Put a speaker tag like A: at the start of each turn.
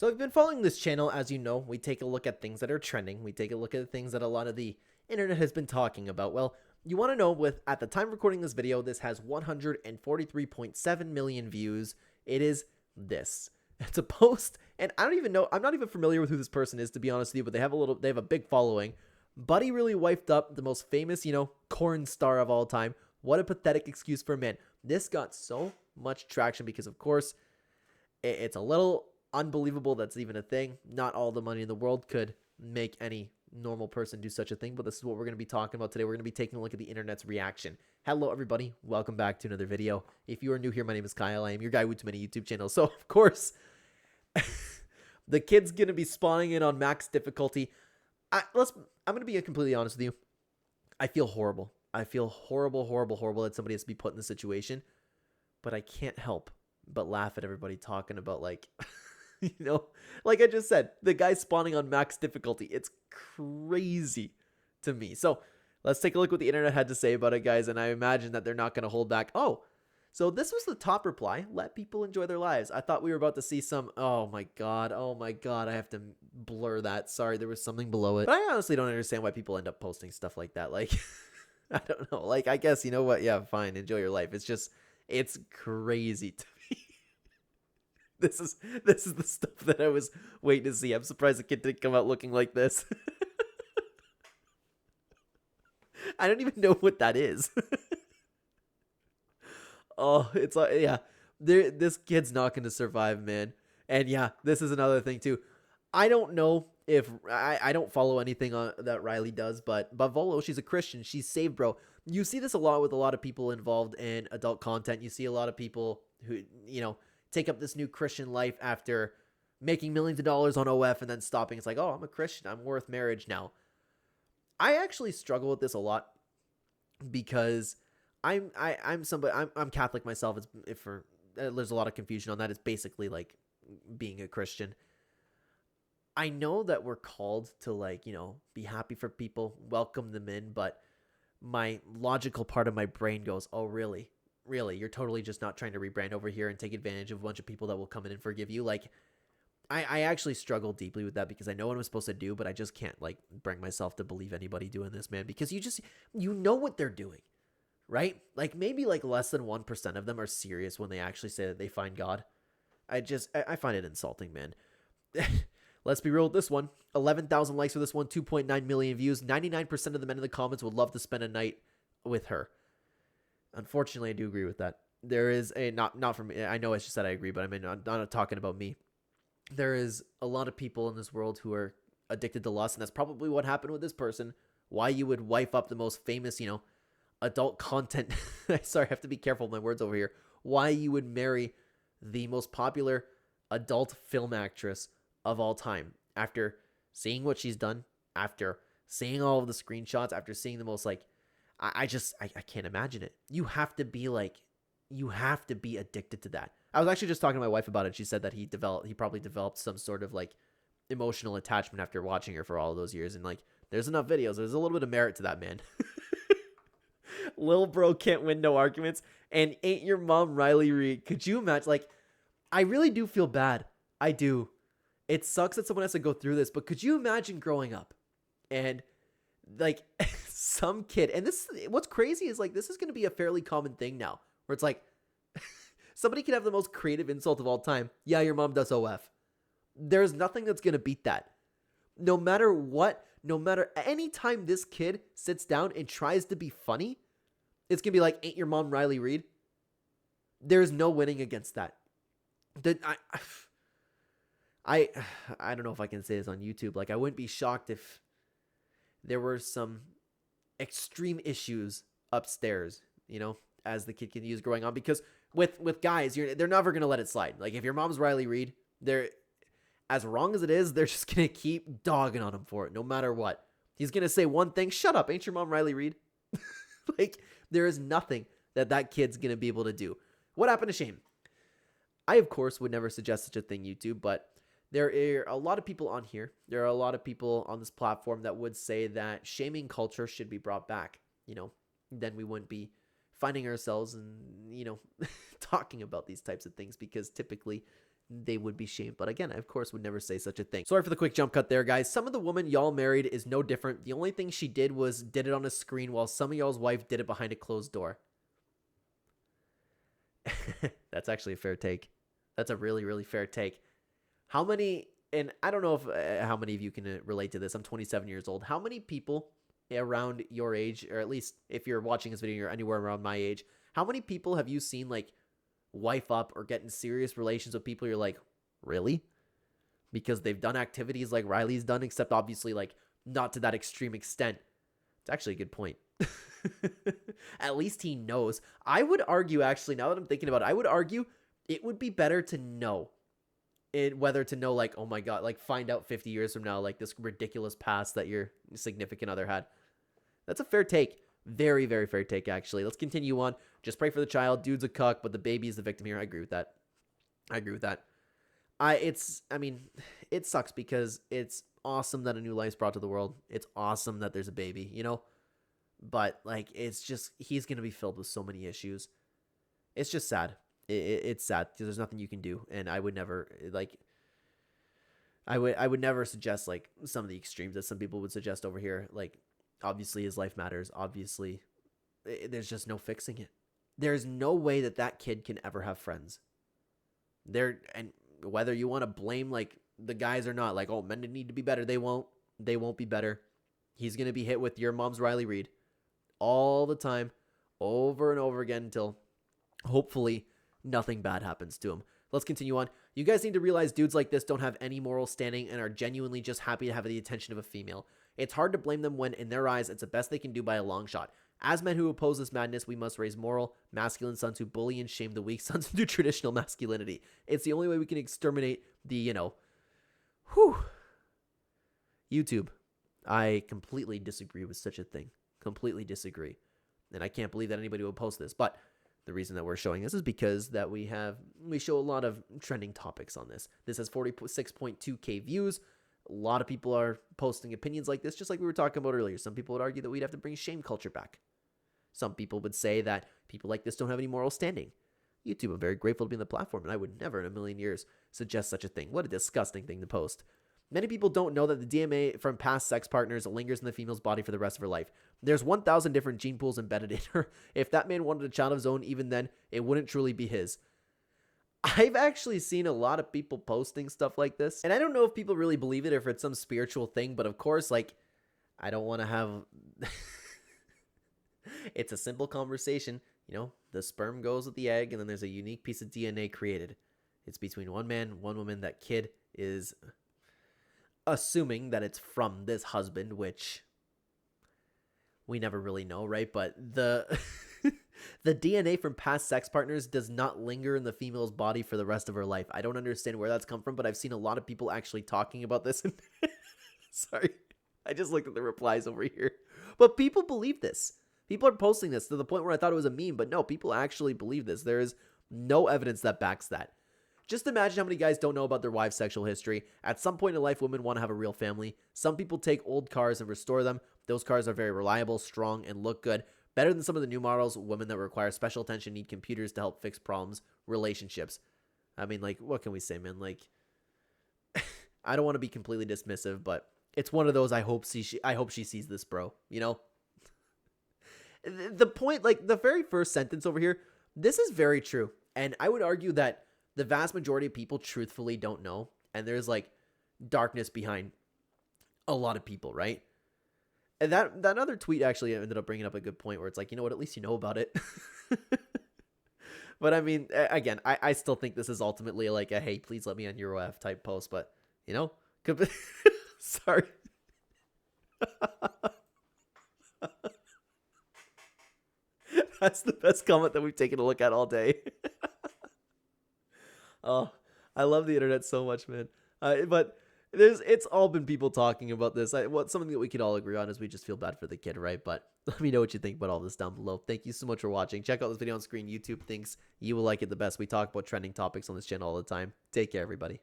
A: So if you've been following this channel, as you know, we take a look at things that are trending. We take a look at the things that a lot of the internet has been talking about. Well, you want to know at the time of recording this video, this has 143.7 million views. It is this. It's a post, and I don't even know, I'm not even familiar with who this person is, to be honest with you, but they have a big following. Buddy really wifed up the most famous, corn star of all time. What a pathetic excuse for a man. This got so much traction because, of course, it's a little unbelievable that's even a thing. Not all the money in the world could make any normal person do such a thing, but this is what we're going to be talking about today. We're going to be taking a look at the internet's reaction. Hello, everybody. Welcome back to another video. If you are new here, my name is Kyle. I am your guy with too many YouTube channels. So, of course, the kid's going to be spawning in on max difficulty. I'm going to be completely honest with you. I feel horrible. I feel horrible that somebody has to be put in this situation, but I can't help but laugh at everybody talking about, like, like I just said, the guy spawning on max difficulty. It's crazy to me. So let's take a look what the internet had to say about it, guys, and I imagine that they're not going to hold back. Oh, so this was the top reply. Let people enjoy their lives. I thought we were about to see some, oh my god, I have to blur that. Sorry, there was something below it. But I honestly don't understand why people end up posting stuff like that. Like, I don't know. Like, I guess, you know what? Yeah, fine, enjoy your life. It's just, it's crazy to me. This is the stuff that I was waiting to see. I'm surprised the kid didn't come out looking like this. I don't even know what that is. Oh, it's like, yeah, this kid's not going to survive, man. And yeah, this is another thing too. I don't know if I don't follow anything that Riley does, but Volo, she's a Christian. She's saved, bro. You see this a lot with a lot of people involved in adult content. You see a lot of people who, take up this new Christian life after making millions of dollars on OF and then stopping. It's like, oh, I'm a Christian. I'm worth marriage now. I actually struggle with this a lot because I'm Catholic myself. There's a lot of confusion on that. It's basically like being a Christian. I know that we're called to, like, be happy for people, welcome them in, but my logical part of my brain goes, oh, really? Really, you're totally just not trying to rebrand over here and take advantage of a bunch of people that will come in and forgive you. Like, I actually struggle deeply with that because I know what I'm supposed to do, but I just can't, like, bring myself to believe anybody doing this, man, because you know what they're doing, right? Like, maybe like less than 1% of them are serious when they actually say that they find God. I find it insulting, man. Let's be real with this one. 11,000 likes for this one, 2.9 million views. 99% of the men in the comments would love to spend a night with her. Unfortunately, I do agree with that. There is a, not for me, I know I just said I agree, but I mean, I'm not talking about me. There is a lot of people in this world who are addicted to lust, and that's probably what happened with this person. Why you would wife up the most famous, adult content. Sorry, I have to be careful with my words over here. Why you would marry the most popular adult film actress of all time after seeing what she's done, after seeing all of the screenshots, after seeing the most, like, I can't imagine it. You have to be addicted to that. I was actually just talking to my wife about it. She said that he probably developed some sort of, like, emotional attachment after watching her for all of those years. And, like, there's enough videos. There's a little bit of merit to that, man. Lil bro can't win no arguments. And ain't your mom Riley Reid? Could you imagine? Like, I really do feel bad. I do. It sucks that someone has to go through this, but could you imagine growing up and, like, some kid, and what's crazy is, like, this is going to be a fairly common thing now, where it's like, somebody can have the most creative insult of all time. Yeah, your mom does OF. There's nothing that's going to beat that. No matter what, any time this kid sits down and tries to be funny, it's going to be like, ain't your mom Riley Reid? There's no winning against that. I don't know if I can say this on YouTube. Like, I wouldn't be shocked if there were some extreme issues upstairs, as the kid continues growing on, because with guys, they're never going to let it slide. Like, if your mom's Riley Reid, they're, as wrong as it is, they're just going to keep dogging on him for it, no matter what. He's going to say one thing, shut up, ain't your mom Riley Reid? Like, there is nothing that kid's going to be able to do. What happened to shame? I, of course, would never suggest such a thing, YouTube, but there are a lot of people on here. There are a lot of people on this platform that would say that shaming culture should be brought back. Then we wouldn't be finding ourselves and, talking about these types of things, because typically they would be shamed. But again, I of course would never say such a thing. Sorry for the quick jump cut there, guys. Some of the woman y'all married is no different. The only thing she did was did it on a screen, while some of y'all's wife did it behind a closed door. That's actually a fair take. That's a really, really fair take. How many, and I don't know if how many of you can relate to this. I'm 27 years old. How many people around your age, or at least if you're watching this video, you're anywhere around my age, how many people have you seen like wife up or get in serious relations with people you're like, really? Because they've done activities like Riley's done, except obviously like not to that extreme extent. It's actually a good point. At least he knows. I would argue, actually, now that I'm thinking about it, I would argue it would be better to know it, whether to know like, oh my God, like find out 50 years from now, like this ridiculous past that your significant other had. That's a fair take. Very, very fair take, actually. Let's continue on. Just pray for the child. Dude's a cuck, but the baby is the victim here. I agree with that. I agree with that. I mean, it sucks because it's awesome that a new life's brought to the world. It's awesome that there's a baby, you know? But like, it's just, he's going to be filled with so many issues. It's just sad. It's sad because there's nothing you can do. And I would never like, I would never suggest like some of the extremes that some people would suggest over here. Like, obviously his life matters. Obviously there's just no fixing it. There's no way that that kid can ever have friends there. And whether you want to blame like the guys or not, like, oh, men need to be better. They won't be better. He's going to be hit with your mom's Riley Reid all the time, over and over again, until hopefully nothing bad happens to him. Let's continue on. You guys need to realize dudes like this don't have any moral standing and are genuinely just happy to have the attention of a female. It's hard to blame them when, in their eyes, it's the best they can do by a long shot. As men who oppose this madness, we must raise moral, masculine sons who bully and shame the weak sons into traditional masculinity. It's the only way we can exterminate the, YouTube. I completely disagree with such a thing. Completely disagree. And I can't believe that anybody would post this. But the reason that we're showing this is because that we show a lot of trending topics on this. This has 46.2K views. A lot of people are posting opinions like this, just like we were talking about earlier. Some people would argue that we'd have to bring shame culture back. Some people would say that people like this don't have any moral standing. YouTube, I'm very grateful to be on the platform, and I would never in a million years suggest such a thing. What a disgusting thing to post. Many people don't know that the DNA from past sex partners lingers in the female's body for the rest of her life. There's 1,000 different gene pools embedded in her. If that man wanted a child of his own, even then, it wouldn't truly be his. I've actually seen a lot of people posting stuff like this, and I don't know if people really believe it or if it's some spiritual thing, but of course, like, I don't want to have... It's a simple conversation. You know, the sperm goes with the egg, and then there's a unique piece of DNA created. It's between one man, one woman. That kid is... assuming that it's from this husband, which we never really know, right? But the the DNA from past sex partners does not linger in the female's body for the rest of her life. I don't understand where that's come from, but I've seen a lot of people actually talking about this. Sorry, I just looked at the replies over here. But people believe this. People are posting this to the point where I thought it was a meme, but no, people actually believe this. There is no evidence that backs that. Just imagine how many guys don't know about their wives' sexual history. At some point in life, women want to have a real family. Some people take old cars and restore them. Those cars are very reliable, strong, and look good. Better than some of the new models. Women that require special attention need computers to help fix problems, relationships. I mean, like, what can we say, man? Like, I don't want to be completely dismissive, but it's one of those I hope she sees this, bro. You know? The point, like, the very first sentence over here, this is very true. And I would argue that the vast majority of people truthfully don't know. And there's like darkness behind a lot of people, right? And that other tweet actually ended up bringing up a good point where it's like, you know what, at least you know about it. But I mean, again, I still think this is ultimately like a, hey, please let me on your OF type post. But, you know, could be sorry. That's the best comment that we've taken a look at all day. Oh, I love the internet so much, man. But it's all been people talking about this. Something that we could all agree on is we just feel bad for the kid, right? But let me know what you think about all this down below. Thank you so much for watching. Check out this video on screen. YouTube thinks you will like it the best. We talk about trending topics on this channel all the time. Take care, everybody.